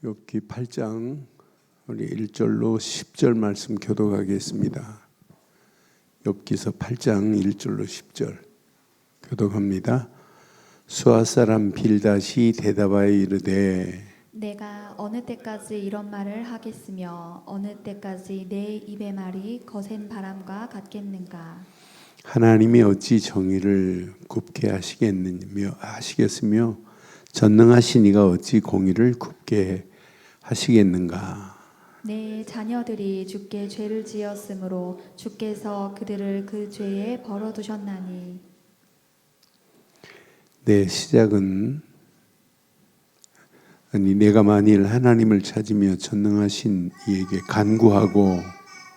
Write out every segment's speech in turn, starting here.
욥기 8장 우리 1절로 10절 말씀 교독하겠습니다. 욥기서 8장 1절로 10절 교독합니다. 수아 사람 빌닷이 대답하여 이르되 내가 어느 때까지 이런 말을 하겠으며 어느 때까지 내 입의 말이 거센 바람과 같겠는가. 하나님이 어찌 정의를 굽게 하시겠으며 전능하신 이가 어찌 공의를 굽게 하시겠는가. 내 자녀들이 주께 죄를 지었으므로 주께서 그들을 그 죄에 벌어두셨나니. 내 시작은 내가 만일 하나님을 찾으며 전능하신 이에게 간구하고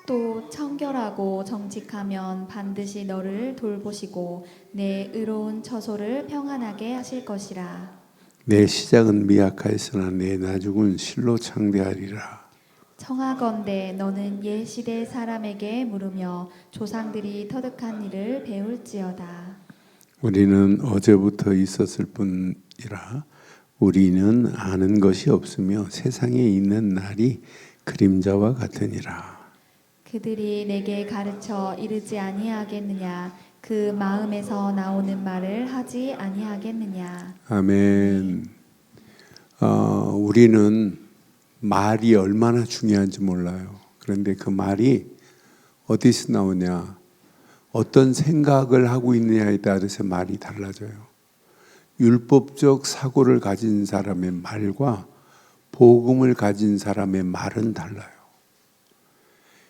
또 청결하고 정직하면 반드시 너를 돌보시고 내 의로운 처소를 평안하게 하실 것이라. 내 시작은 미약하였으나 내 나중은 실로 창대하리라. 청하건대 너는 옛 시대 사람에게 물으며 조상들이 터득한 일을 배울지어다. 우리는 어제부터 있었을 뿐이라 우리는 아는 것이 없으며 세상에 있는 날이 그림자와 같으니라. 그들이 내게 가르쳐 이르지 아니하겠느냐. 그 마음에서 나오는 말을 하지 아니하겠느냐. 아멘. 우리는 말이 얼마나 중요한지 몰라요. 그런데 그 말이 어디서 나오냐, 어떤 생각을 하고 있느냐에 따라서 말이 달라져요. 율법적 사고를 가진 사람의 말과 복음을 가진 사람의 말은 달라요.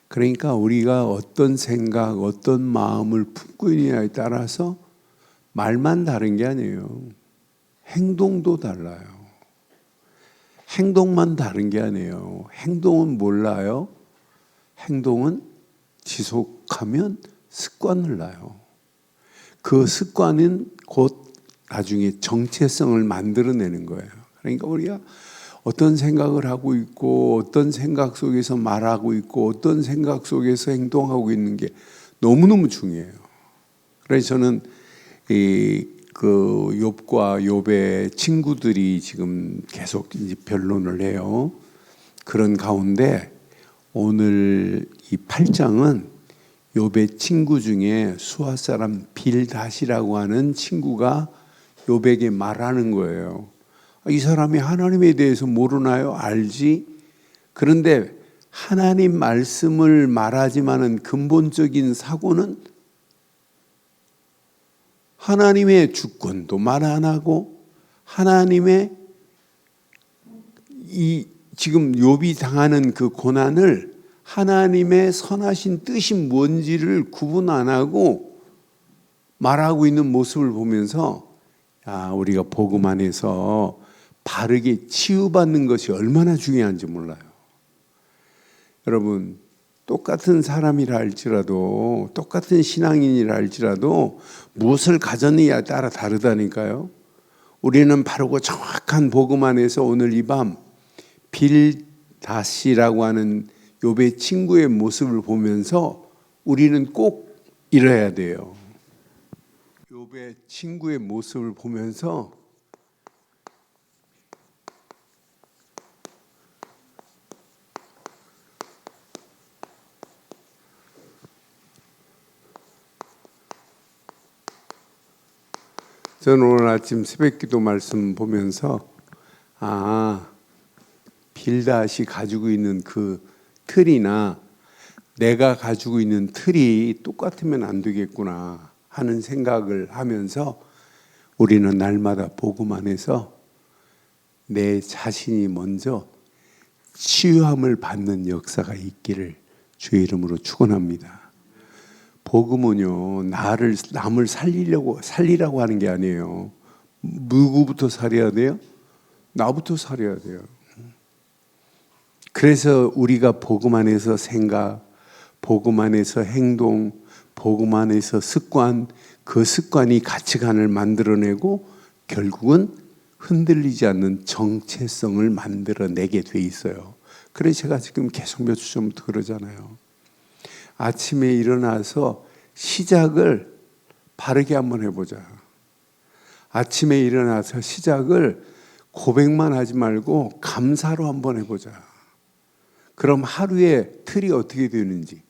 그러니까 우리가 어떤 생각, 어떤 마음을 품고 있느냐에 따라서 말만 다른 게 아니에요. 행동도 달라요. 행동만 다른 게 아니에요. 행동은 몰라요. 행동은 지속하면 습관을 나요. 그 습관은 곧 나중에 정체성을 만들어내는 거예요. 그러니까 우리가 어떤 생각을 하고 있고 어떤 생각 속에서 말하고 있고 어떤 생각 속에서 행동하고 있는 게 너무너무 중요해요. 그래서 저는 그 욥과 욥의 친구들이 지금 계속 이제 변론을 해요. 그런 가운데 오늘 이 8장은 욥의 친구 중에 수아 사람 빌닷이라고 하는 친구가 욥에게 말하는 거예요. 이 사람이 하나님에 대해서 모르나요? 알지? 그런데 하나님 말씀을 말하지만은 근본적인 사고는 하나님의 주권도 말 안 하고 하나님의 이 지금 욥이 당하는 그 고난을 하나님의 선하신 뜻이 뭔지를 구분 안 하고 말하고 있는 모습을 보면서 우리가 복음 안에서 바르게 치유받는 것이 얼마나 중요한지 몰라요. 여러분, 똑같은 사람이라 할지라도 똑같은 신앙인이라 할지라도 무엇을 가졌느냐에 따라 다르다니까요. 우리는 바르고 정확한 복음 안에서 오늘 이 밤 빌닷이라고 하는 욥의 친구의 모습을 보면서 우리는 꼭 이래야 돼요. 욥의 친구의 모습을 보면서 저는 오늘 아침 새벽기도 말씀 보면서 빌닷이 가지고 있는 그 틀이나 내가 가지고 있는 틀이 똑같으면 안 되겠구나 하는 생각을 하면서 우리는 날마다 복음 안에서 내 자신이 먼저 치유함을 받는 역사가 있기를 주의 이름으로 축원합니다. 복음은요, 남을 살리라고 하는 게 아니에요. 누구부터 살려야 돼요? 나부터 살려야 돼요. 그래서 우리가 복음 안에서 생각, 복음 안에서 행동, 복음 안에서 습관, 그 습관이 가치관을 만들어내고 결국은 흔들리지 않는 정체성을 만들어내게 돼 있어요. 그래서 제가 지금 계속 몇 주 전부터 그러잖아요. 아침에 일어나서 시작을 바르게 한번 해보자. 아침에 일어나서 시작을 고백만 하지 말고 감사로 한번 해보자. 그럼 하루의 틀이 어떻게 되는지,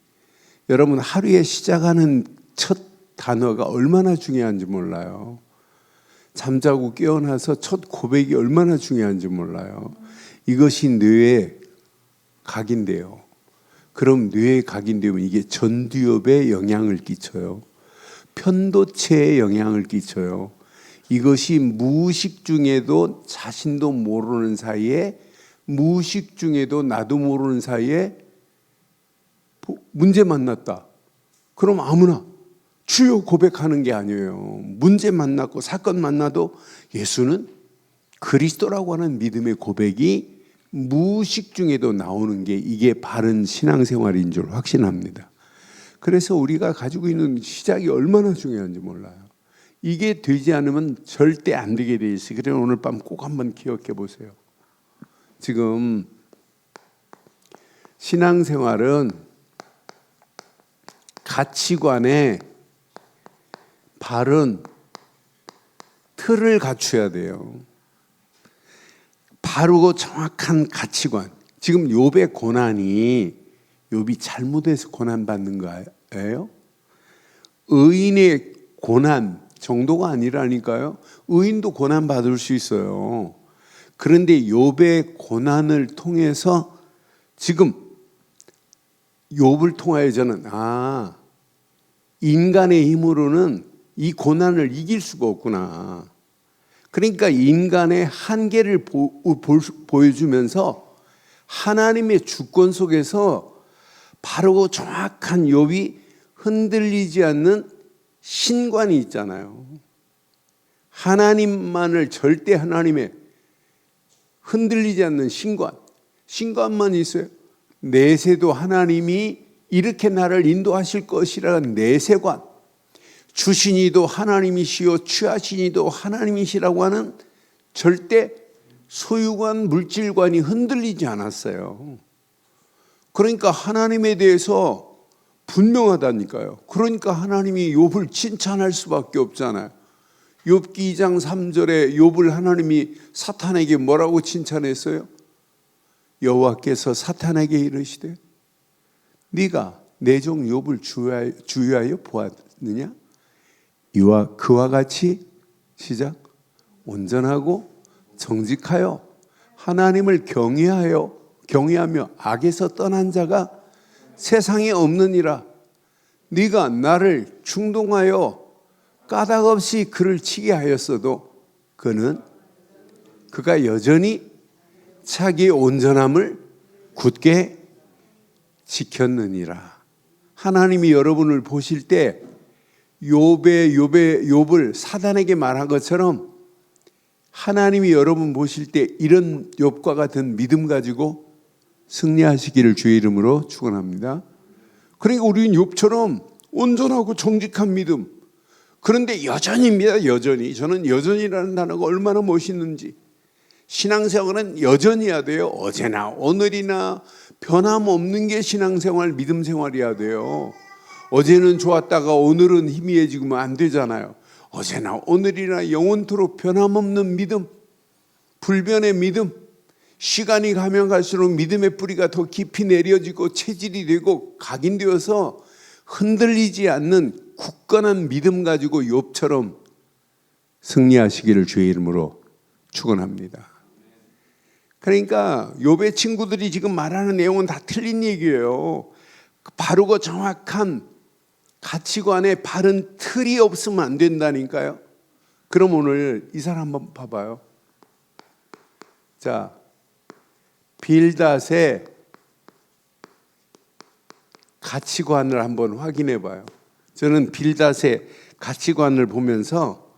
여러분 하루에 시작하는 첫 단어가 얼마나 중요한지 몰라요. 잠자고 깨어나서 첫 고백이 얼마나 중요한지 몰라요. 이것이 뇌의 각인데요. 그럼 뇌의 각인되면 이게 전두엽에 영향을 끼쳐요. 편도체에 영향을 끼쳐요. 이것이 무의식 중에도 자신도 모르는 사이에, 무의식 중에도 나도 모르는 사이에 문제 만났다. 그럼 아무나 주여 고백하는 게 아니에요. 문제 만났고 사건 만나도 예수는 그리스도라고 하는 믿음의 고백이 무의식 중에도 나오는 게 이게 바른 신앙생활인 줄 확신합니다. 그래서 우리가 가지고 있는 시작이 얼마나 중요한지 몰라요. 이게 되지 않으면 절대 안 되게 돼 있어요. 그래서 오늘 밤 꼭 한번 기억해 보세요. 지금 신앙생활은 가치관에 바른 틀을 갖춰야 돼요. 바르고 정확한 가치관. 지금 욥의 고난이 욥이 잘못해서 고난받는 거예요? 의인의 고난 정도가 아니라니까요. 의인도 고난받을 수 있어요. 그런데 욥의 고난을 통해서 지금 욥을 통하여 저는 인간의 힘으로는 이 고난을 이길 수가 없구나. 그러니까 인간의 한계를 보여주면서 하나님의 주권 속에서 바르고 정확한 욥이 흔들리지 않는 신관이 있잖아요. 하나님만을 절대 하나님의 흔들리지 않는 신관만 있어요. 내세도 하나님이 이렇게 나를 인도하실 것이라는 내세관, 주신이도 하나님이시요 취하신이도 하나님이시라고 하는 절대 소유관, 물질관이 흔들리지 않았어요. 그러니까 하나님에 대해서 분명하다니까요. 그러니까 하나님이 욥을 칭찬할 수밖에 없잖아요. 욥기 2장 3절에 욥을 하나님이 사탄에게 뭐라고 칭찬했어요? 여호와께서 사탄에게 이르시되 네가 내 종 욥을 주의하여 보았느냐? 이와 그와 같이 시작 온전하고 정직하여 하나님을 경외하며 악에서 떠난 자가 세상에 없느니라. 네가 나를 충동하여 까닭 없이 그를 치게 하였어도 그가 여전히 자기의 온전함을 굳게 지켰느니라. 하나님이 여러분을 보실 때 욥을 사단에게 말한 것처럼 하나님이 여러분 보실 때 이런 욥과 같은 믿음 가지고 승리하시기를 주의 이름으로 축원합니다. 그러니까 우리는 욥처럼 온전하고 정직한 믿음. 그런데 여전입니다. 여전히. 저는 여전이라는 단어가 얼마나 멋있는지. 신앙생활은 여전해야 돼요. 어제나 오늘이나 변함없는 게 신앙생활, 믿음생활이어야 돼요. 어제는 좋았다가 오늘은 희미해지면 안 되잖아요. 어제나 오늘이나 영원토록 변함없는 믿음, 불변의 믿음. 시간이 가면 갈수록 믿음의 뿌리가 더 깊이 내려지고 체질이 되고 각인되어서 흔들리지 않는 굳건한 믿음 가지고 욥처럼 승리하시기를 주의 이름으로 축원합니다. 그러니까 욥의 친구들이 지금 말하는 내용은 다 틀린 얘기예요. 바르고 정확한 가치관에 바른 틀이 없으면 안 된다니까요. 그럼 오늘 이 사람 한번 봐봐요. 자, 빌닷의 가치관을 한번 확인해 봐요. 저는 빌닷의 가치관을 보면서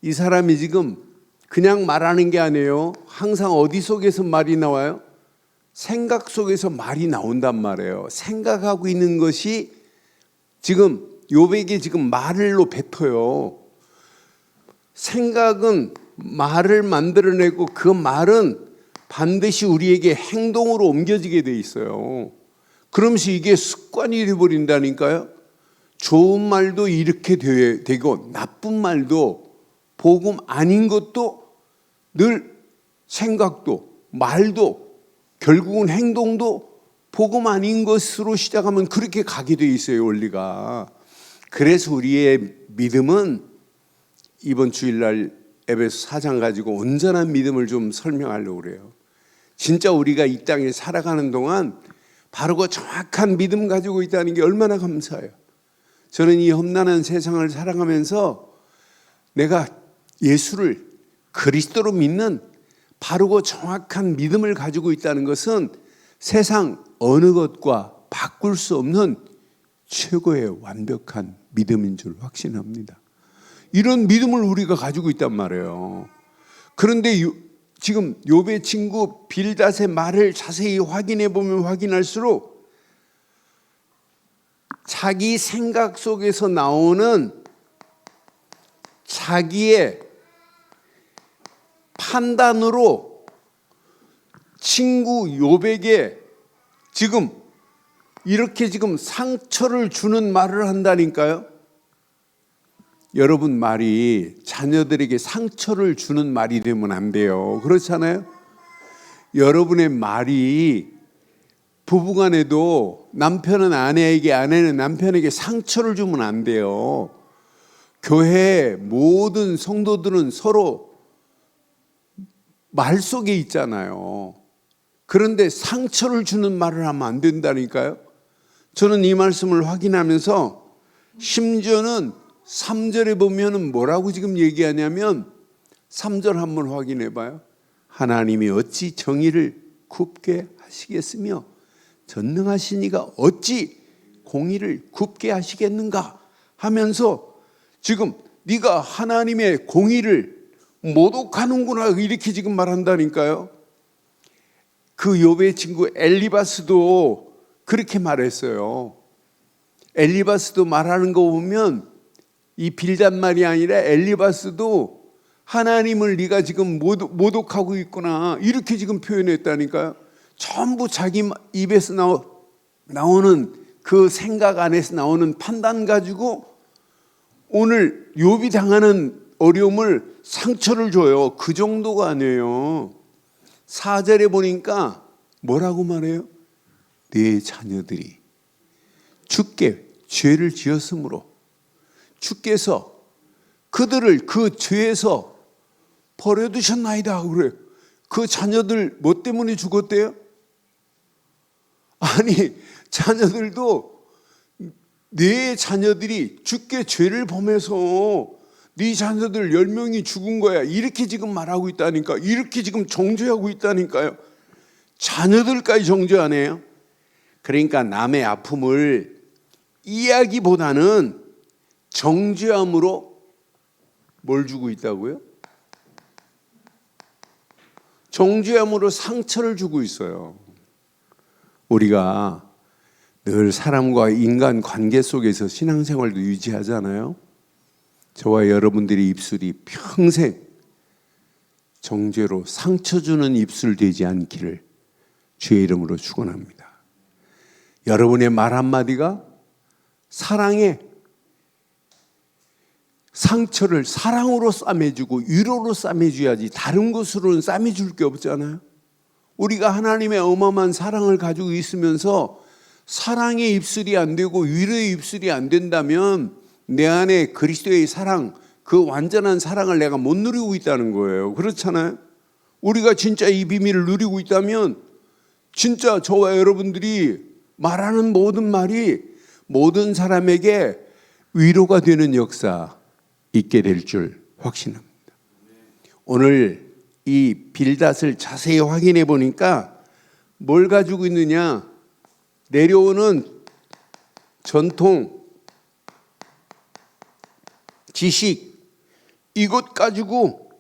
이 사람이 지금 그냥 말하는 게 아니에요. 항상 어디 속에서 말이 나와요? 생각 속에서 말이 나온단 말이에요. 생각하고 있는 것이 지금 욥에게 지금 말로 뱉어요. 생각은 말을 만들어내고 그 말은 반드시 우리에게 행동으로 옮겨지게 돼 있어요. 그러면서 이게 습관이 되어버린다니까요. 좋은 말도 이렇게 되고 나쁜 말도 복음 아닌 것도 늘 생각도 말도 결국은 행동도 복음 아닌 것으로 시작하면 그렇게 가게 돼 있어요, 원리가. 그래서 우리의 믿음은 이번 주일날 에베소 4장 가지고 온전한 믿음을 좀 설명하려고 그래요. 진짜 우리가 이 땅에 살아가는 동안 바르고 정확한 믿음 가지고 있다는 게 얼마나 감사해요. 저는 이 험난한 세상을 살아가면서 내가 예수를 그리스도로 믿는 바르고 정확한 믿음을 가지고 있다는 것은 세상 어느 것과 바꿀 수 없는 최고의 완벽한 믿음인 줄 확신합니다. 이런 믿음을 우리가 가지고 있단 말이에요. 그런데 지금 욥의 친구 빌닷의 말을 자세히 확인해 보면 확인할수록 자기 생각 속에서 나오는 자기의 판단으로 친구 욥에게 지금 이렇게 지금 상처를 주는 말을 한다니까요. 여러분 말이 자녀들에게 상처를 주는 말이 되면 안 돼요. 그렇잖아요. 여러분의 말이 부부간에도 남편은 아내에게, 아내는 남편에게 상처를 주면 안 돼요. 교회 모든 성도들은 서로 말 속에 있잖아요. 그런데 상처를 주는 말을 하면 안 된다니까요. 저는 이 말씀을 확인하면서 심지어는 3절에 보면은 뭐라고 지금 얘기하냐면 3절 한번 확인해 봐요. 하나님이 어찌 정의를 굽게 하시겠으며 전능하시니가 어찌 공의를 굽게 하시겠는가 하면서 지금 네가 하나님의 공의를 모독하는구나 이렇게 지금 말한다니까요. 그 욥의 친구 엘리바스도 그렇게 말했어요. 엘리바스도 말하는 거 보면 이 빌닷 말이 아니라 엘리바스도 하나님을 네가 지금 모독하고 있구나 이렇게 지금 표현했다니까요. 전부 자기 입에서 나오는 그 생각 안에서 나오는 판단 가지고 오늘 욥이 당하는 어려움을 상처를 줘요. 그 정도가 아니에요. 4절에 보니까 뭐라고 말해요? 네 자녀들이 주께 죄를 지었으므로 주께서 그들을 그 죄에서 버려두셨나이다 그래요. 그 자녀들 뭐 때문에 죽었대요? 아니 자녀들도 네 자녀들이 주께 죄를 범해서 네 자녀들 10명이 죽은 거야 이렇게 지금 말하고 있다니까. 이렇게 지금 정죄하고 있다니까요. 자녀들까지 정죄하네요. 그러니까 남의 아픔을 이야기보다는 정죄함으로 뭘 주고 있다고요? 정죄함으로 상처를 주고 있어요. 우리가 늘 사람과 인간 관계 속에서 신앙생활도 유지하잖아요. 저와 여러분들의 입술이 평생 정죄로 상처 주는 입술 되지 않기를 주의 이름으로 축원합니다. 여러분의 말 한마디가 사랑의 상처를 사랑으로 싸매주고 위로로 싸매줘야지 다른 것으로는 싸매줄 게 없잖아요. 우리가 하나님의 어마어마한 사랑을 가지고 있으면서 사랑의 입술이 안 되고 위로의 입술이 안 된다면 내 안에 그리스도의 사랑, 그 완전한 사랑을 내가 못 누리고 있다는 거예요. 그렇잖아요. 우리가 진짜 이 비밀을 누리고 있다면 진짜 저와 여러분들이 말하는 모든 말이 모든 사람에게 위로가 되는 역사 있게 될 줄 확신합니다. 오늘 이 빌닷을 자세히 확인해 보니까 뭘 가지고 있느냐? 내려오는 전통, 지식, 이것 가지고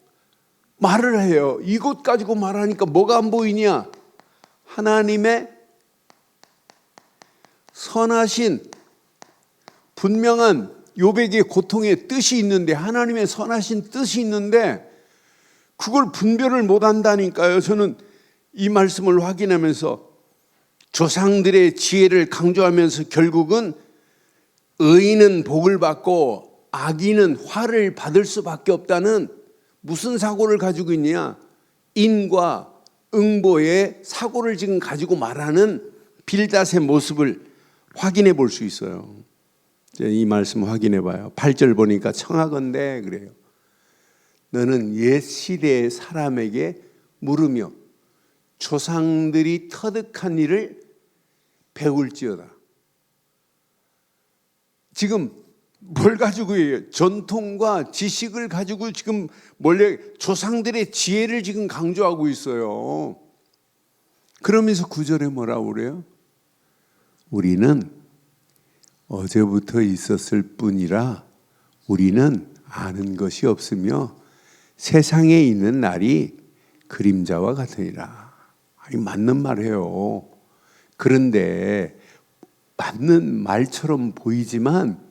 말을 해요. 이것 가지고 말하니까 뭐가 안 보이냐? 하나님의 선하신 분명한 욥에게 고통의 뜻이 있는데, 하나님의 선하신 뜻이 있는데 그걸 분별을 못한다니까요. 저는 이 말씀을 확인하면서 조상들의 지혜를 강조하면서 결국은 의인은 복을 받고 악인은 화를 받을 수밖에 없다는 무슨 사고를 가지고 있냐? 인과 응보의 사고를 지금 가지고 말하는 빌닷의 모습을 확인해 볼 수 있어요. 이 말씀 확인해 봐요. 8절 보니까 청하건대 그래요. 너는 옛 시대의 사람에게 물으며 조상들이 터득한 일을 배울지어다. 지금 뭘 가지고 해요? 전통과 지식을 가지고 지금 원래 조상들의 지혜를 지금 강조하고 있어요. 그러면서 9절에 뭐라고 그래요? 우리는 어제부터 있었을 뿐이라 우리는 아는 것이 없으며 세상에 있는 날이 그림자와 같으니라. 아니, 맞는 말이에요. 그런데 맞는 말처럼 보이지만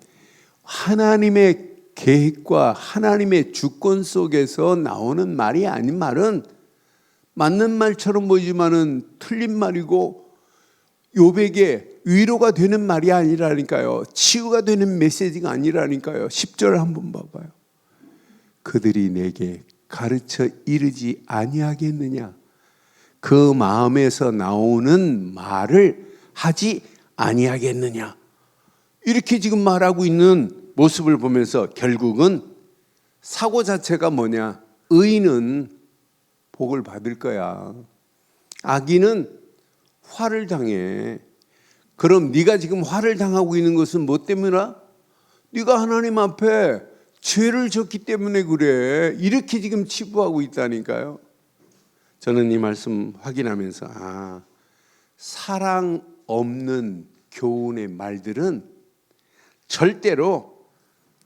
하나님의 계획과 하나님의 주권 속에서 나오는 말이 아닌 말은 맞는 말처럼 보이지만은 틀린 말이고 욥에게 위로가 되는 말이 아니라니까요. 치유가 되는 메시지가 아니라니까요. 10절 한번 봐봐요. 그들이 내게 가르쳐 이르지 아니하겠느냐. 그 마음에서 나오는 말을 하지 아니하겠느냐. 이렇게 지금 말하고 있는 모습을 보면서 결국은 사고 자체가 뭐냐? 의인은 복을 받을 거야. 악인은 화를 당해. 그럼 네가 지금 화를 당하고 있는 것은 뭐 때문이야? 네가 하나님 앞에 죄를 졌기 때문에 그래. 이렇게 지금 치부하고 있다니까요. 저는 이 말씀 확인하면서 사랑 없는 교훈의 말들은 절대로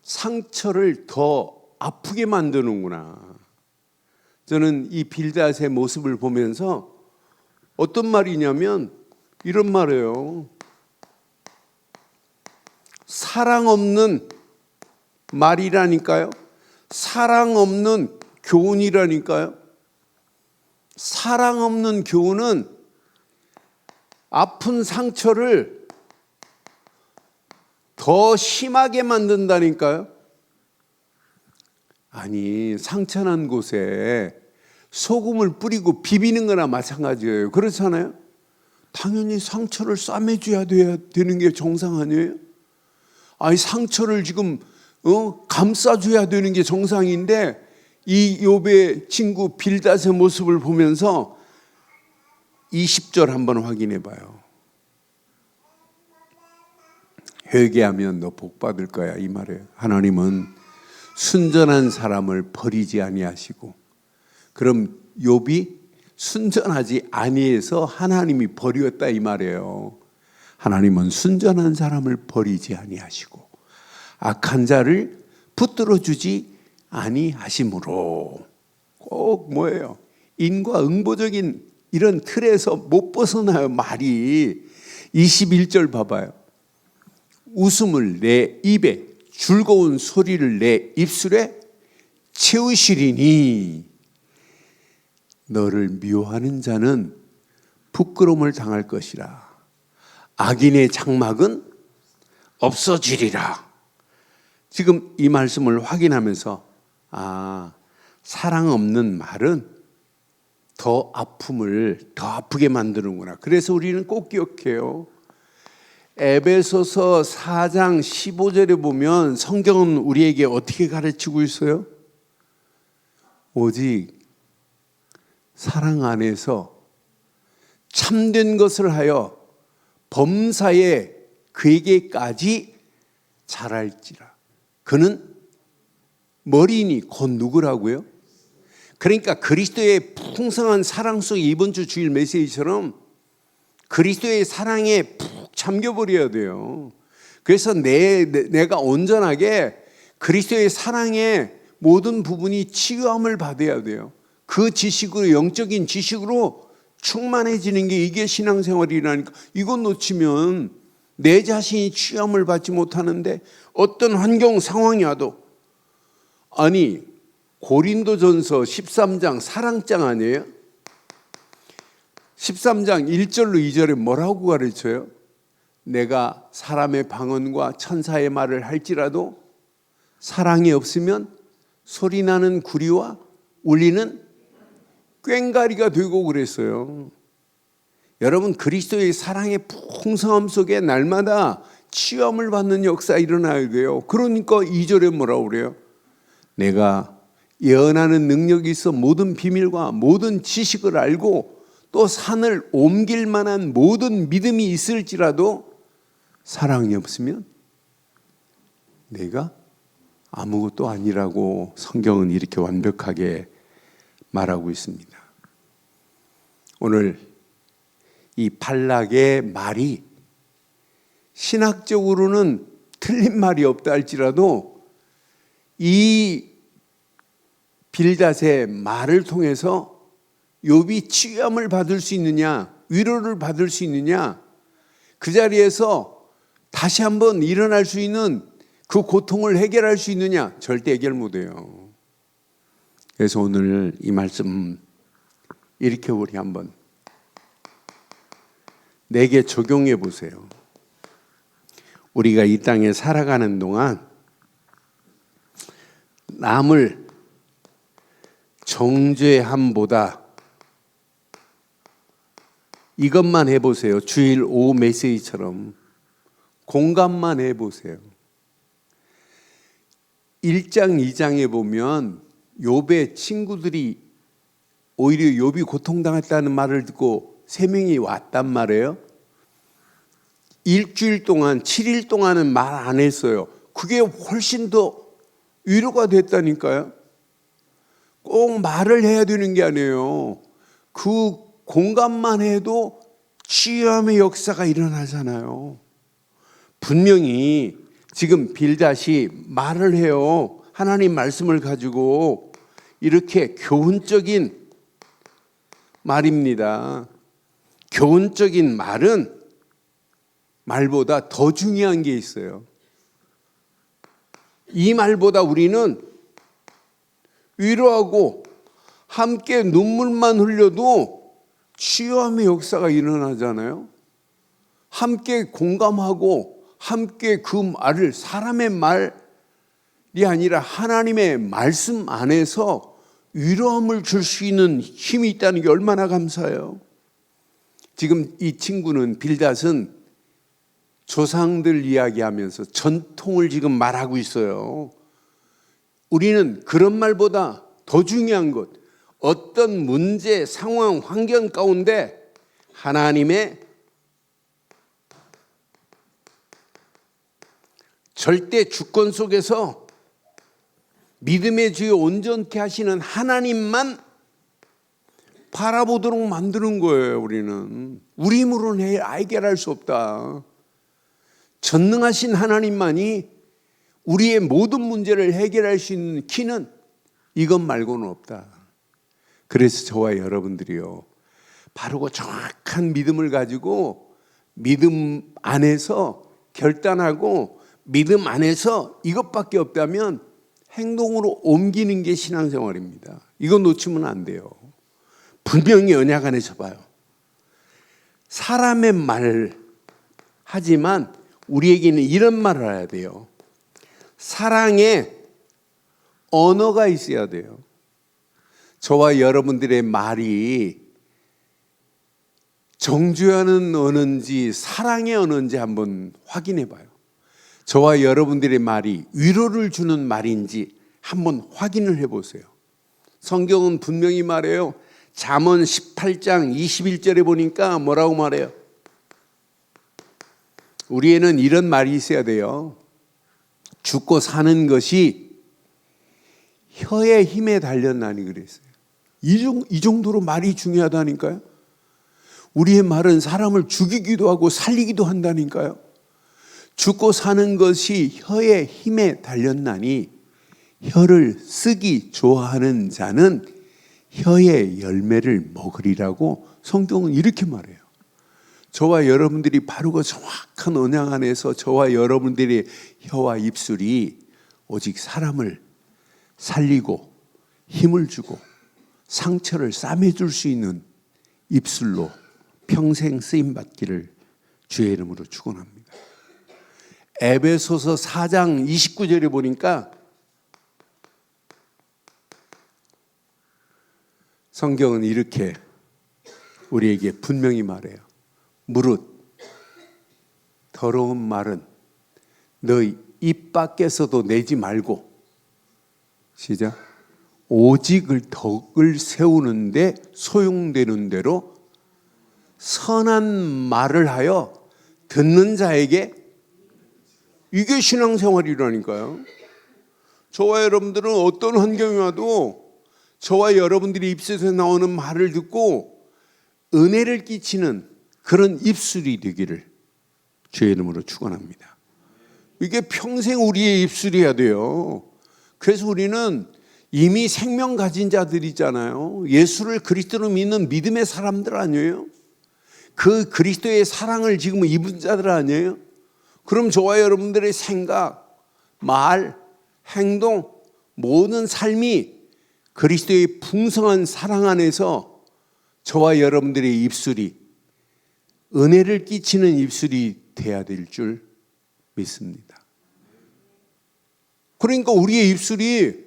상처를 더 아프게 만드는구나. 저는 이 빌닷의 모습을 보면서 어떤 말이냐면 이런 말이에요. 사랑 없는 말이라니까요. 사랑 없는 교훈이라니까요. 사랑 없는 교훈은 아픈 상처를 더 심하게 만든다니까요. 아니, 상처난 곳에 소금을 뿌리고 비비는 거나 마찬가지예요. 그렇잖아요. 당연히 상처를 싸매줘야 되는 게 정상 아니에요? 아니, 상처를 지금 감싸줘야 되는 게 정상인데 이 욥의 친구 빌닷의 모습을 보면서 20절 한번 확인해 봐요. 회개하면 너 복 받을 거야, 이 말이에요. 하나님은 순전한 사람을 버리지 아니하시고, 그럼 욥이 순전하지 아니해서 하나님이 버렸다 이 말이에요. 하나님은 순전한 사람을 버리지 아니하시고 악한 자를 붙들어 주지 아니하심으로. 꼭 뭐예요? 인과 응보적인 이런 틀에서 못 벗어나요. 말이 21절 봐봐요. 웃음을 내 입에, 즐거운 소리를 내 입술에 채우시리니 너를 미워하는 자는 부끄러움을 당할 것이라. 악인의 장막은 없어지리라. 지금 이 말씀을 확인하면서 사랑 없는 말은 더 아픔을 더 아프게 만드는구나. 그래서 우리는 꼭 기억해요. 에베소서 4장 15절에 보면 성경은 우리에게 어떻게 가르치고 있어요? 오직 사랑 안에서 참된 것을 하여 범사에 그에게까지 잘할지라. 그는 머리니 곧 누구라고요? 그러니까 그리스도의 풍성한 사랑 속에 이번 주 주일 메시지처럼 그리스도의 사랑에 푹 잠겨버려야 돼요. 그래서 내가 온전하게 그리스도의 사랑의 모든 부분이 치유함을 받아야 돼요. 그 지식으로, 영적인 지식으로 충만해지는 게 이게 신앙생활이라니까. 이건 놓치면 내 자신이 치유함을 받지 못하는데 어떤 환경 상황이 와도, 아니 고린도전서 13장 사랑장 아니에요? 13장 1절로 2절에 뭐라고 가르쳐요? 내가 사람의 방언과 천사의 말을 할지라도 사랑이 없으면 소리나는 구리와 울리는 꽹가리가 되고 그랬어요. 여러분, 그리스도의 사랑의 풍성함 속에 날마다 치유함을 받는 역사 일어나야 돼요. 그러니까 2절에 뭐라고 그래요? 내가 예언하는 능력이 있어 모든 비밀과 모든 지식을 알고 또 산을 옮길 만한 모든 믿음이 있을지라도 사랑이 없으면 내가 아무것도 아니라고 성경은 이렇게 완벽하게 말하고 있습니다. 오늘 이 발락의 말이 신학적으로는 틀린 말이 없다 할지라도 이 빌닷의 말을 통해서 욥이 치유함을 받을 수 있느냐, 위로를 받을 수 있느냐, 그 자리에서 다시 한번 일어날 수 있는 그 고통을 해결할 수 있느냐, 절대 해결 못해요. 그래서 오늘 이 말씀 이렇게 우리 한번 내게 적용해 보세요. 우리가 이 땅에 살아가는 동안 남을 정죄함보다 이것만 해보세요. 주일 오후 메시지처럼 공감만 해보세요. 1장, 2장에 보면 욥의 친구들이 오히려 욥이 고통당했다는 말을 듣고 3명이 왔단 말이에요. 일주일 동안, 7일 동안은 말 안 했어요. 그게 훨씬 더 위로가 됐다니까요. 꼭 말을 해야 되는 게 아니에요. 그 공감만 해도 치유함의 역사가 일어나잖아요. 분명히 지금 빌닷이 말을 해요. 하나님 말씀을 가지고 이렇게 교훈적인 말입니다. 교훈적인 말은 말보다 더 중요한 게 있어요. 이 말보다 우리는 위로하고 함께 눈물만 흘려도 치유함의 역사가 일어나잖아요. 함께 공감하고 함께 그 말을 사람의 말이 아니라 하나님의 말씀 안에서 위로함을 줄 수 있는 힘이 있다는 게 얼마나 감사해요. 지금 이 친구는 빌닷은 조상들 이야기하면서 전통을 지금 말하고 있어요. 우리는 그런 말보다 더 중요한 것, 어떤 문제, 상황, 환경 가운데 하나님의 절대 주권 속에서 믿음의 주여 온전케 하시는 하나님만 바라보도록 만드는 거예요. 우리는 우리 힘으로는 해결할 수 없다. 전능하신 하나님만이 우리의 모든 문제를 해결할 수 있는 키는 이것 말고는 없다. 그래서 저와 여러분들이요, 바르고 정확한 믿음을 가지고 믿음 안에서 결단하고 믿음 안에서 이것밖에 없다면 행동으로 옮기는 게 신앙생활입니다. 이거 놓치면 안 돼요. 분명히 언약 안에서 봐요. 사람의 말 하지만 우리에게는 이런 말을 해야 돼요. 사랑의 언어가 있어야 돼요. 저와 여러분들의 말이 정죄하는 언어인지 사랑의 언어인지 한번 확인해 봐요. 저와 여러분들의 말이 위로를 주는 말인지 한번 확인을 해 보세요. 성경은 분명히 말해요. 잠언 18장 21절에 보니까 뭐라고 말해요? 우리에는 이런 말이 있어야 돼요. 죽고 사는 것이 혀의 힘에 달렸나니 그랬어요. 이 정도로 말이 중요하다니까요. 우리의 말은 사람을 죽이기도 하고 살리기도 한다니까요. 죽고 사는 것이 혀의 힘에 달렸나니 혀를 쓰기 좋아하는 자는 혀의 열매를 먹으리라고 성경은 이렇게 말해요. 저와 여러분들이 바르고 정확한 언약 안에서 저와 여러분들의 혀와 입술이 오직 사람을 살리고 힘을 주고 상처를 싸매줄 수 있는 입술로 평생 쓰임받기를 주의 이름으로 축원합니다. 에베소서 4장 29절에 보니까 성경은 이렇게 우리에게 분명히 말해요. 무릇 더러운 말은 너희 입 밖에서도 내지 말고, 시작, 오직을 덕을 세우는데 소용되는 대로 선한 말을 하여 듣는 자에게, 이게 신앙생활이라니까요. 저와 여러분들은 어떤 환경이 와도 저와 여러분들이 입술에서 나오는 말을 듣고 은혜를 끼치는 그런 입술이 되기를 주의 이름으로 축원합니다. 이게 평생 우리의 입술이어야 돼요. 그래서 우리는 이미 생명 가진 자들이잖아요. 예수를 그리스도로 믿는 믿음의 사람들 아니에요? 그 그리스도의 사랑을 지금 입은 자들 아니에요? 그럼 저와 여러분들의 생각, 말, 행동, 모든 삶이 그리스도의 풍성한 사랑 안에서 저와 여러분들의 입술이 은혜를 끼치는 입술이 돼야 될 줄 믿습니다. 그러니까 우리의 입술이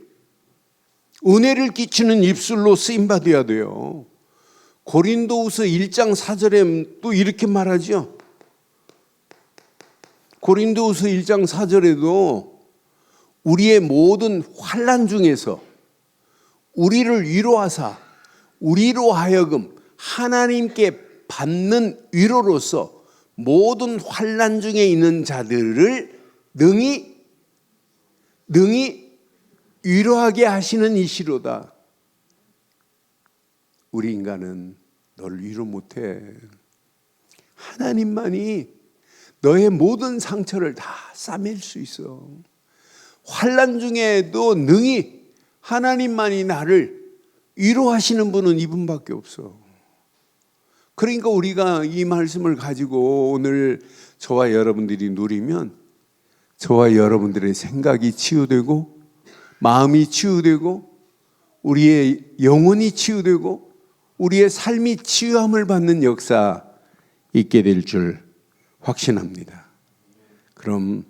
은혜를 끼치는 입술로 쓰임받아야 돼요. 고린도후서 1장 4절에 또 이렇게 말하죠. 고린도후서 1장 4절에도 우리의 모든 환난 중에서 우리를 위로하사 우리로 하여금 하나님께 받는 위로로서 모든 환난 중에 있는 자들을 능히 위로하게 하시는 이시로다. 우리 인간은 너를 위로 못해. 하나님만이 너의 모든 상처를 다 싸맬 수 있어. 환난 중에도 능히 하나님만이 나를 위로하시는 분은 이분밖에 없어. 그러니까 우리가 이 말씀을 가지고 오늘 저와 여러분들이 누리면 저와 여러분들의 생각이 치유되고 마음이 치유되고 우리의 영혼이 치유되고 우리의 삶이 치유함을 받는 역사 있게 될 줄 확신합니다. 그럼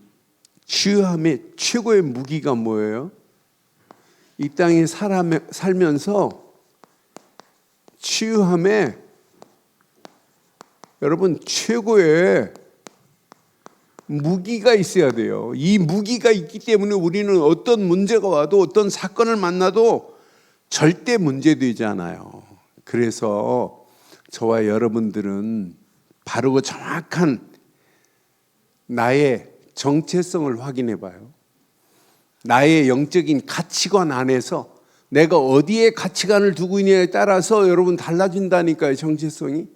치유함의 최고의 무기가 뭐예요? 이 땅에 살면서 치유함의 여러분 최고의 무기가 있어야 돼요. 이 무기가 있기 때문에 우리는 어떤 문제가 와도 어떤 사건을 만나도 절대 문제되지 않아요. 그래서 저와 여러분들은 바르고 정확한 나의 정체성을 확인해 봐요. 나의 영적인 가치관 안에서 내가 어디에 가치관을 두고 있느냐에 따라서 여러분 달라진다니까요, 정체성이.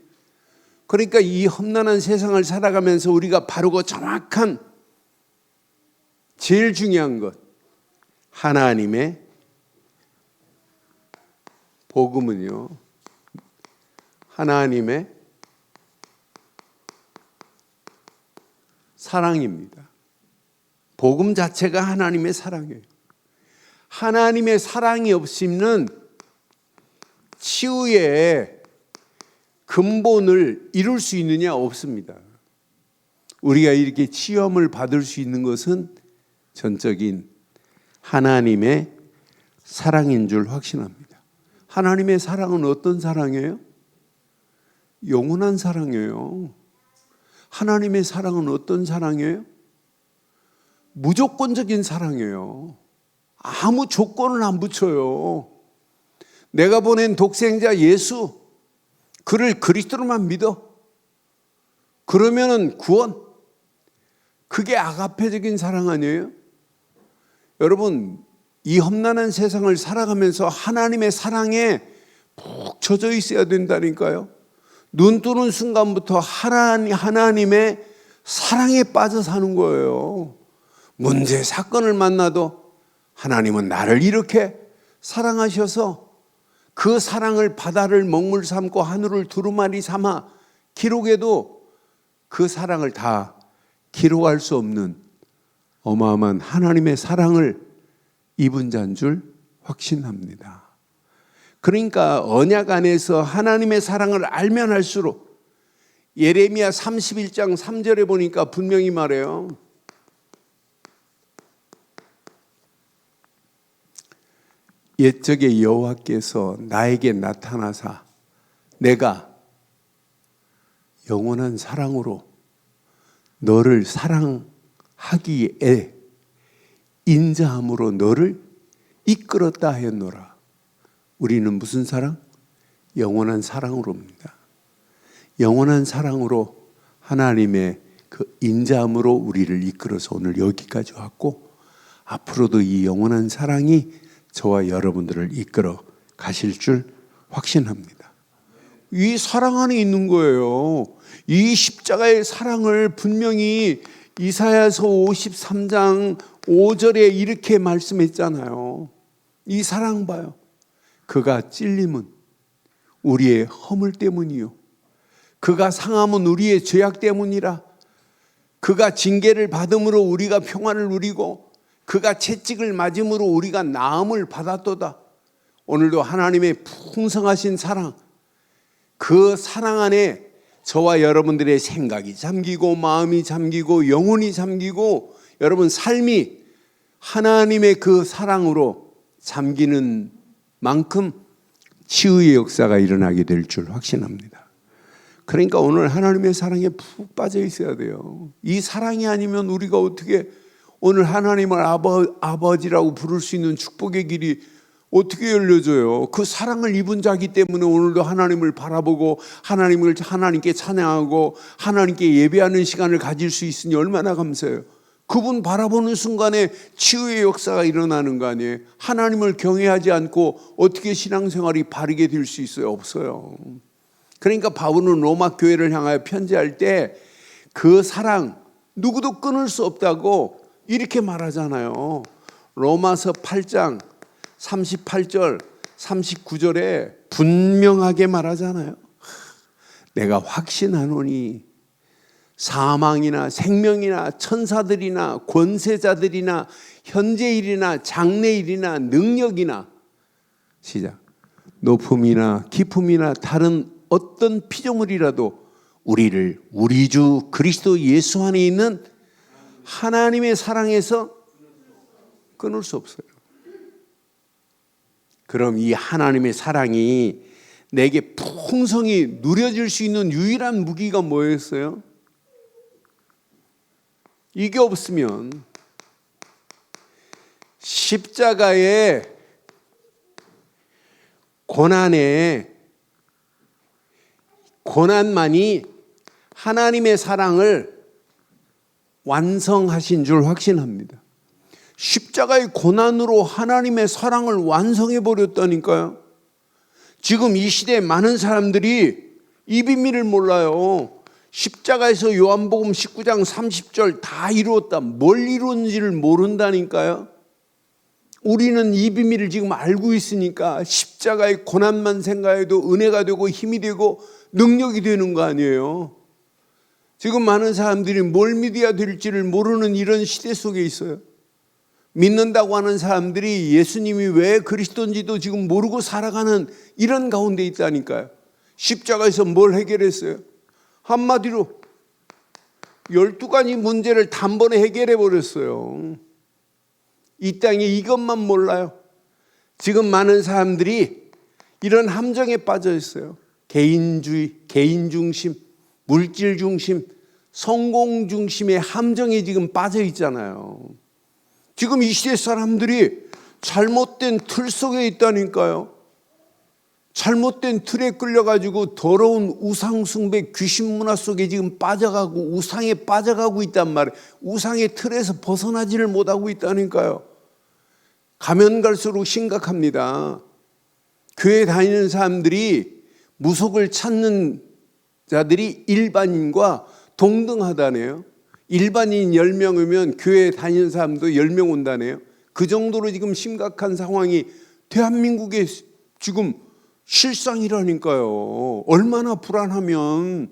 그러니까 이 험난한 세상을 살아가면서 우리가 바르고 정확한 제일 중요한 것, 하나님의 복음은요, 하나님의 사랑입니다. 복음 자체가 하나님의 사랑이에요. 하나님의 사랑이 없이는 치유의 근본을 이룰 수 있느냐? 없습니다. 우리가 이렇게 치유함을 받을 수 있는 것은 전적인 하나님의 사랑인 줄 확신합니다. 하나님의 사랑은 어떤 사랑이에요? 영원한 사랑이에요. 하나님의 사랑은 어떤 사랑이에요? 무조건적인 사랑이에요. 아무 조건을 안 붙여요. 내가 보낸 독생자 예수, 그를 그리스도로만 믿어. 그러면은 구원. 그게 아가페적인 사랑 아니에요? 여러분, 이 험난한 세상을 살아가면서 하나님의 사랑에 푹 젖어 있어야 된다니까요. 눈 뜨는 순간부터 하나님의 사랑에 빠져 사는 거예요. 문제, 사건을 만나도 하나님은 나를 이렇게 사랑하셔서 그 사랑을 바다를 먹물 삼고 하늘을 두루마리 삼아 기록해도 그 사랑을 다 기록할 수 없는 어마어마한 하나님의 사랑을 입은 자인 줄 확신합니다. 그러니까 언약 안에서 하나님의 사랑을 알면 할수록 예레미야 31장 3절에 보니까 분명히 말해요. 옛적에 여호와께서 나에게 나타나사 내가 영원한 사랑으로 너를 사랑하기에 인자함으로 너를 이끌었다 하였노라. 우리는 무슨 사랑? 영원한 사랑으로입니다. 영원한 사랑으로 하나님의 그 인자함으로 우리를 이끌어서 오늘 여기까지 왔고, 앞으로도 이 영원한 사랑이 저와 여러분들을 이끌어 가실 줄 확신합니다. 이 사랑 안에 있는 거예요. 이 십자가의 사랑을 분명히 이사야서 53장 5절에 이렇게 말씀했잖아요. 이 사랑 봐요. 그가 찔림은 우리의 허물 때문이요, 그가 상함은 우리의 죄악 때문이라. 그가 징계를 받음으로 우리가 평안을 누리고 그가 채찍을 맞음으로 우리가 나음을 받았도다. 오늘도 하나님의 풍성하신 사랑, 그 사랑 안에 저와 여러분들의 생각이 잠기고 마음이 잠기고 영혼이 잠기고 여러분 삶이 하나님의 그 사랑으로 잠기는 만큼 치유의 역사가 일어나게 될 줄 확신합니다. 그러니까 오늘 하나님의 사랑에 푹 빠져 있어야 돼요. 이 사랑이 아니면 우리가 어떻게 오늘 하나님을 아버지라고 부를 수 있는 축복의 길이 어떻게 열려져요? 그 사랑을 입은 자기 때문에 오늘도 하나님을 바라보고 하나님께 찬양하고 하나님께 예배하는 시간을 가질 수 있으니 얼마나 감사해요. 그분 바라보는 순간에 치유의 역사가 일어나는 거 아니에요? 하나님을 경외하지 않고 어떻게 신앙생활이 바르게 될 수 있어요? 없어요. 그러니까 바울은 로마 교회를 향하여 편지할 때 그 사랑 누구도 끊을 수 없다고 이렇게 말하잖아요. 로마서 8장 38절 39절에 분명하게 말하잖아요. 내가 확신하노니 사망이나 생명이나 천사들이나 권세자들이나 현재일이나 장래일이나 능력이나 시작 높음이나 깊음이나 다른 어떤 피조물이라도 우리를 우리 주 그리스도 예수 안에 있는 하나님의 사랑에서 끊을 수 없어요. 그럼 이 하나님의 사랑이 내게 풍성히 누려질 수 있는 유일한 무기가 뭐였어요? 이게 없으면 십자가의 고난만이 하나님의 사랑을 완성하신 줄 확신합니다. 십자가의 고난으로 하나님의 사랑을 완성해 버렸다니까요. 지금 이 시대에 많은 사람들이 이 비밀을 몰라요. 십자가에서 요한복음 19장 30절 다 이루었다. 뭘 이루었는지를 모른다니까요. 우리는 이 비밀을 지금 알고 있으니까 십자가의 고난만 생각해도 은혜가 되고 힘이 되고 능력이 되는 거 아니에요. 지금 많은 사람들이 뭘 믿어야 될지를 모르는 이런 시대 속에 있어요. 믿는다고 하는 사람들이 예수님이 왜 그리스도인지도 지금 모르고 살아가는 이런 가운데 있다니까요. 십자가에서 뭘 해결했어요? 한마디로 12가지 문제를 단번에 해결해 버렸어요. 이 땅에 이것만 몰라요. 지금 많은 사람들이 이런 함정에 빠져 있어요. 개인주의, 개인중심, 물질중심, 성공중심의 함정에 지금 빠져 있잖아요. 지금 이 시대 사람들이 잘못된 틀 속에 있다니까요. 잘못된 틀에 끌려가지고 더러운 우상숭배 귀신 문화 속에 지금 빠져가고 우상에 빠져가고 있단 말이에요. 우상의 틀에서 벗어나지를 못하고 있다니까요. 가면 갈수록 심각합니다. 교회 다니는 사람들이 무속을 찾는 자들이 일반인과 동등하다네요. 일반인 10명이면 교회 다니는 사람도 10명 온다네요. 그 정도로 지금 심각한 상황이 대한민국에 지금 실상이라니까요. 얼마나 불안하면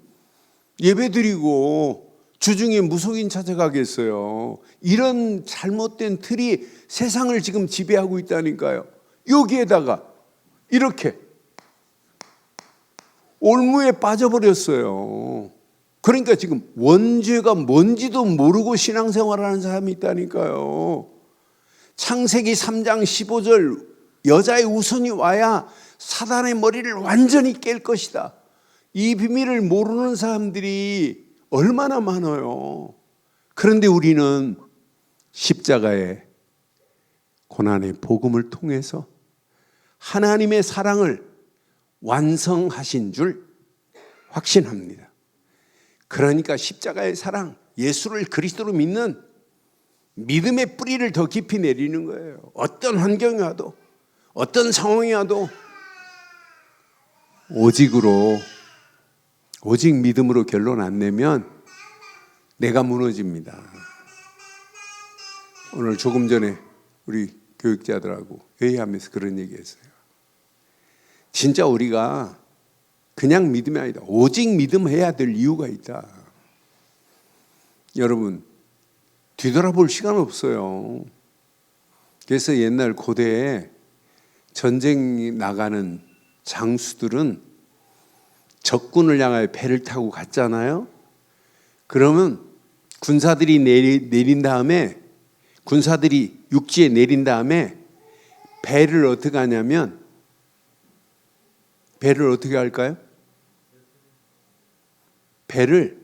예배드리고 주중에 무속인 찾아가겠어요. 이런 잘못된 틀이 세상을 지금 지배하고 있다니까요. 여기에다가 이렇게 올무에 빠져버렸어요. 그러니까 지금 원죄가 뭔지도 모르고 신앙생활하는 사람이 있다니까요. 창세기 3장 15절 여자의 우선이 와야 사단의 머리를 완전히 깰 것이다. 이 비밀을 모르는 사람들이 얼마나 많아요. 그런데 우리는 십자가의 고난의 복음을 통해서 하나님의 사랑을 완성하신 줄 확신합니다. 그러니까 십자가의 사랑, 예수를 그리스도로 믿는 믿음의 뿌리를 더 깊이 내리는 거예요. 어떤 환경이 와도, 어떤 상황이 와도 오직 믿음으로 결론 안 내면 내가 무너집니다. 오늘 조금 전에 우리 교육자들하고 회의하면서 그런 얘기했어요. 진짜 우리가 그냥 믿음이 아니다. 오직 믿음해야 될 이유가 있다. 여러분, 뒤돌아볼 시간 없어요. 그래서 옛날 고대에 전쟁 나가는 장수들은 적군을 향하여 배를 타고 갔잖아요. 그러면 군사들이 내린 다음에, 군사들이 육지에 내린 다음에 배를 어떻게 하냐면, 배를 어떻게 할까요? 배를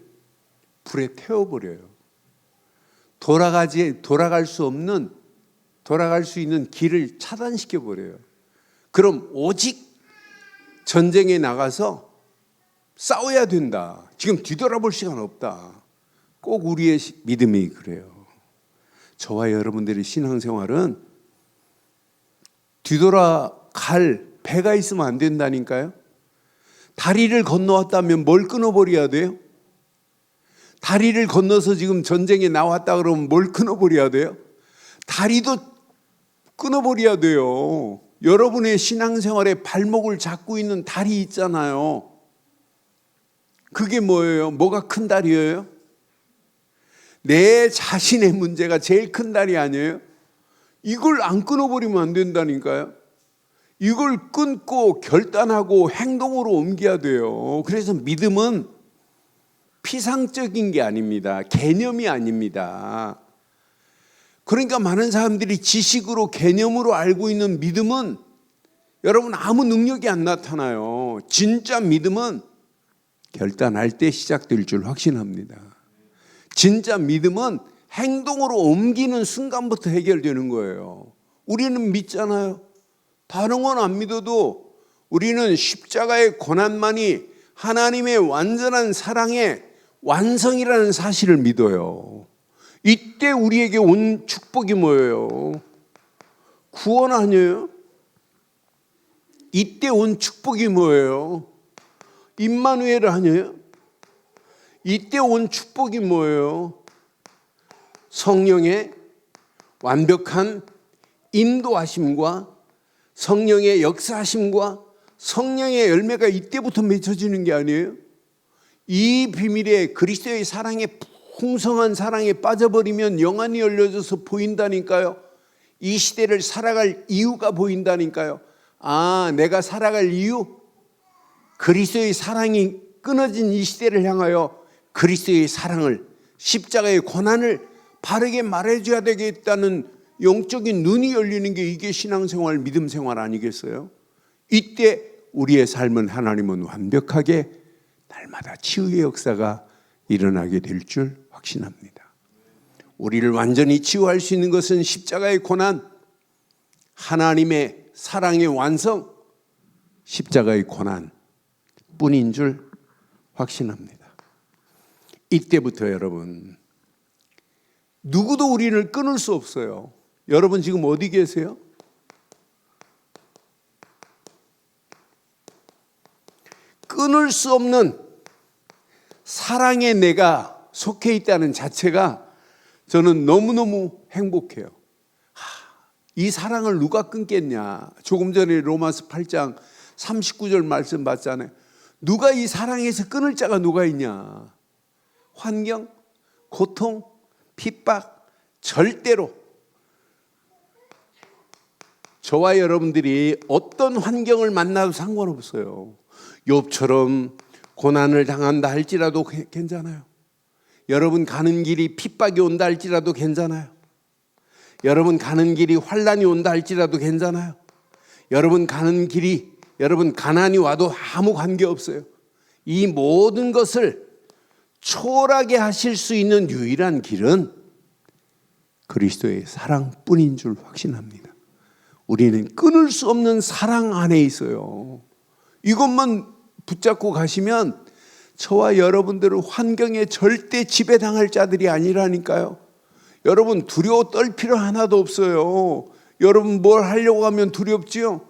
불에 태워버려요. 돌아갈 수 있는 길을 차단시켜 버려요. 그럼 오직 전쟁에 나가서 싸워야 된다. 지금 뒤돌아볼 시간 없다. 꼭 우리의 믿음이 그래요. 저와 여러분들의 신앙생활은 뒤돌아갈 배가 있으면 안 된다니까요. 다리를 건너왔다면 뭘 끊어버려야 돼요? 다리를 건너서 지금 전쟁에 나왔다 그러면 뭘 끊어버려야 돼요? 다리도 끊어버려야 돼요. 여러분의 신앙생활에 발목을 잡고 있는 다리 있잖아요. 그게 뭐예요? 뭐가 큰 다리예요? 내 자신의 문제가 제일 큰 다리 아니에요? 이걸 안 끊어버리면 안 된다니까요. 이걸 끊고 결단하고 행동으로 옮겨야 돼요. 그래서 믿음은 피상적인 게 아닙니다. 개념이 아닙니다. 그러니까 많은 사람들이 지식으로 개념으로 알고 있는 믿음은 여러분 아무 능력이 안 나타나요. 진짜 믿음은 결단할 때 시작될 줄 확신합니다. 진짜 믿음은 행동으로 옮기는 순간부터 해결되는 거예요. 우리는 믿잖아요. 다른 건 안 믿어도 우리는 십자가의 고난만이 하나님의 완전한 사랑의 완성이라는 사실을 믿어요. 이때 우리에게 온 축복이 뭐예요? 구원 아니에요? 이때 온 축복이 뭐예요? 임마누엘 아니에요? 이때 온 축복이 뭐예요? 성령의 완벽한 인도하심과 성령의 역사하심과 성령의 열매가 이때부터 맺혀지는 게 아니에요? 이 비밀에 그리스도의 사랑에 풍성한 사랑에 빠져버리면 영안이 열려져서 보인다니까요. 이 시대를 살아갈 이유가 보인다니까요. 아, 내가 살아갈 이유? 그리스도의 사랑이 끊어진 이 시대를 향하여 그리스도의 사랑을, 십자가의 고난을 바르게 말해줘야 되겠다는 영적인 눈이 열리는 게 이게 신앙생활, 믿음생활 아니겠어요? 이때 우리의 삶은 하나님은 완벽하게 날마다 치유의 역사가 일어나게 될 줄 확신합니다. 우리를 완전히 치유할 수 있는 것은 십자가의 고난, 하나님의 사랑의 완성, 십자가의 고난 뿐인 줄 확신합니다. 이때부터 여러분, 누구도 우리를 끊을 수 없어요. 여러분 지금 어디 계세요? 끊을 수 없는 사랑에 내가 속해 있다는 자체가 저는 너무너무 행복해요. 이 사랑을 누가 끊겠냐? 조금 전에 로마서 8장 39절 말씀 봤잖아요. 누가 이 사랑에서 끊을 자가 누가 있냐? 환경, 고통, 핍박, 절대로. 저와 여러분들이 어떤 환경을 만나도 상관없어요. 욥처럼 고난을 당한다 할지라도 괜찮아요. 여러분 가는 길이 핍박이 온다 할지라도 괜찮아요. 여러분 가는 길이 환난이 온다 할지라도 괜찮아요. 여러분 가는 길이 여러분 가난이 와도 아무 관계없어요. 이 모든 것을 초월하게 하실 수 있는 유일한 길은 그리스도의 사랑뿐인 줄 확신합니다. 우리는 끊을 수 없는 사랑 안에 있어요. 이것만 붙잡고 가시면 저와 여러분들은 환경에 절대 지배당할 자들이 아니라니까요. 여러분 두려워 떨 필요 하나도 없어요. 여러분 뭘 하려고 하면 두렵지요?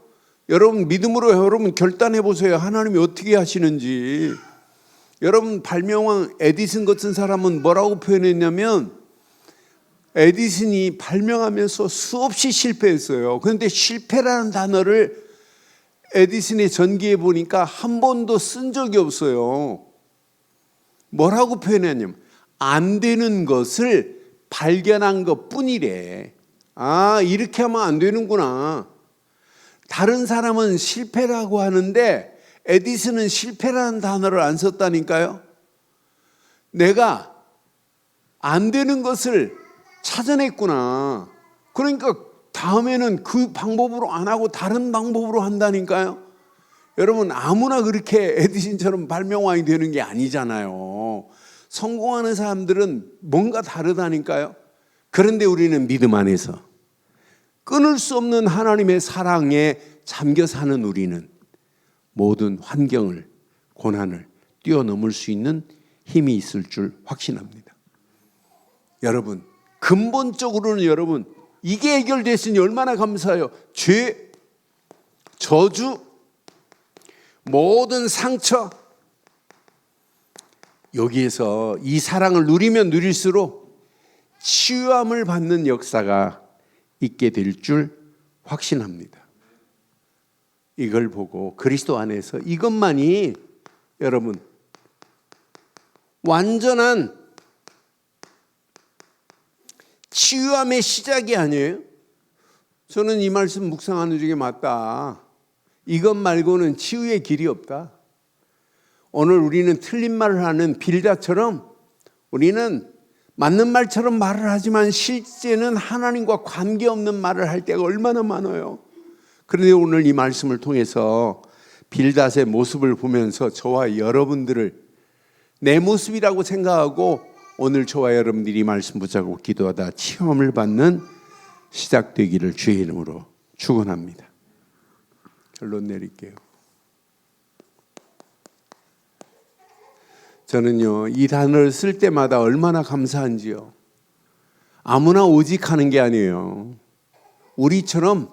여러분 믿음으로 여러분 결단해 보세요. 하나님이 어떻게 하시는지. 여러분 발명왕 에디슨 같은 사람은 뭐라고 표현했냐면 에디슨이 발명하면서 수없이 실패했어요. 그런데 실패라는 단어를 에디슨의 전기에 보니까 한 번도 쓴 적이 없어요. 뭐라고 표현했냐면 안 되는 것을 발견한 것 뿐이래. 아, 이렇게 하면 안 되는구나. 다른 사람은 실패라고 하는데 에디슨은 실패라는 단어를 안 썼다니까요. 내가 안 되는 것을 찾아냈구나. 그러니까 다음에는 그 방법으로 안 하고 다른 방법으로 한다니까요. 여러분 아무나 그렇게 에디슨처럼 발명왕이 되는 게 아니잖아요. 성공하는 사람들은 뭔가 다르다니까요. 그런데 우리는 믿음 안에서 끊을 수 없는 하나님의 사랑에 잠겨 사는 우리는 모든 환경을, 고난을 뛰어넘을 수 있는 힘이 있을 줄 확신합니다. 여러분 근본적으로는 여러분 이게 해결됐으니 얼마나 감사해요. 죄, 저주, 모든 상처, 여기에서 이 사랑을 누리면 누릴수록 치유함을 받는 역사가 있게 될 줄 확신합니다. 이걸 보고 그리스도 안에서 이것만이 여러분 완전한 치유함의 시작이 아니에요. 저는 이 말씀 묵상하는 중에 맞다. 이것 말고는 치유의 길이 없다. 오늘 우리는 틀린 말을 하는 빌다처럼 우리는 맞는 말처럼 말을 하지만 실제는 하나님과 관계없는 말을 할 때가 얼마나 많아요. 그런데 오늘 이 말씀을 통해서 빌닷의 모습을 보면서 저와 여러분들을 내 모습이라고 생각하고 오늘 저와 여러분들이 이 말씀 붙잡고 기도하다 체험을 받는 시작되기를 주의 이름으로 축원합니다. 결론 내릴게요. 저는요 이 단어를 쓸 때마다 얼마나 감사한지요. 아무나 오직 하는 게 아니에요. 우리처럼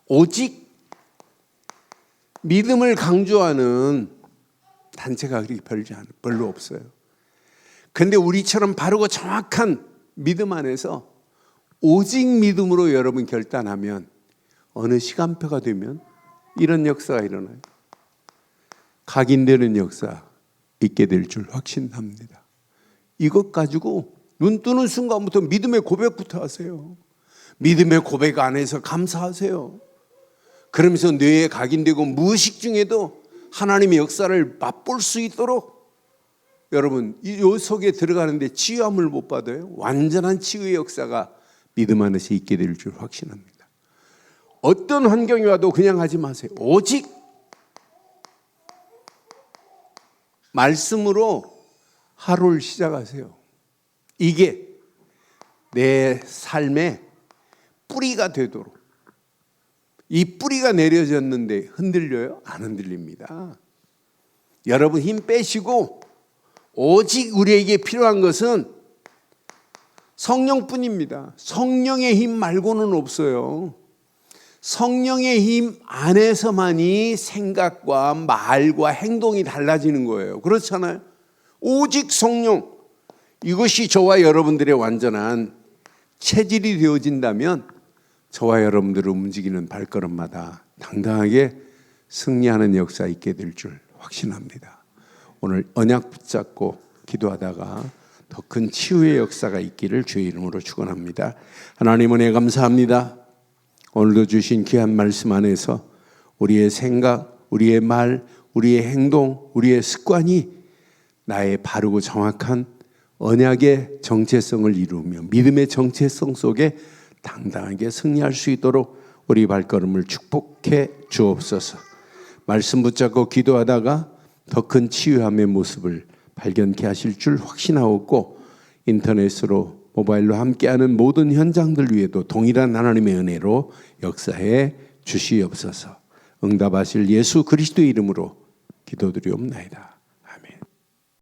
오직 믿음을 강조하는 단체가 그렇게 별로 없어요. 그런데 우리처럼 바르고 정확한 믿음 안에서 오직 믿음으로 여러분 결단하면 어느 시간표가 되면 이런 역사가 일어나요. 각인되는 역사 있게 될 줄 확신합니다. 이것 가지고 눈 뜨는 순간부터 믿음의 고백부터 하세요. 믿음의 고백 안에서 감사하세요. 그러면서 뇌에 각인되고 무의식 중에도 하나님의 역사를 맛볼 수 있도록 여러분 이 속에 들어가는데 치유함을 못 받아요. 완전한 치유의 역사가 믿음 안에서 있게 될 줄 확신합니다. 어떤 환경이 와도 그냥 하지 마세요. 오직 말씀으로 하루를 시작하세요. 이게 내 삶의 뿌리가 되도록. 이 뿌리가 내려졌는데 흔들려요? 안 흔들립니다. 여러분 힘 빼시고 오직 우리에게 필요한 것은 성령뿐입니다. 성령의 힘 말고는 없어요. 성령의 힘 안에서만이 생각과 말과 행동이 달라지는 거예요. 그렇잖아요. 오직 성령, 이것이 저와 여러분들의 완전한 체질이 되어진다면 저와 여러분들을 움직이는 발걸음마다 당당하게 승리하는 역사 있게 될 줄 확신합니다. 오늘 언약 붙잡고 기도하다가 더 큰 치유의 역사가 있기를 주의 이름으로 축원합니다. 하나님 은혜 감사합니다. 오늘도 주신 귀한 말씀 안에서 우리의 생각, 우리의 말, 우리의 행동, 우리의 습관이 나의 바르고 정확한 언약의 정체성을 이루며 믿음의 정체성 속에 당당하게 승리할 수 있도록 우리 발걸음을 축복해 주옵소서. 말씀 붙잡고 기도하다가 더 큰 치유함의 모습을 발견케 하실 줄 확신하옵고, 인터넷으로 모바일로 함께하는 모든 현장들 위에도 동일한 하나님의 은혜로 역사해 주시옵소서. 응답하실 예수 그리스도의 이름으로 기도드리옵나이다.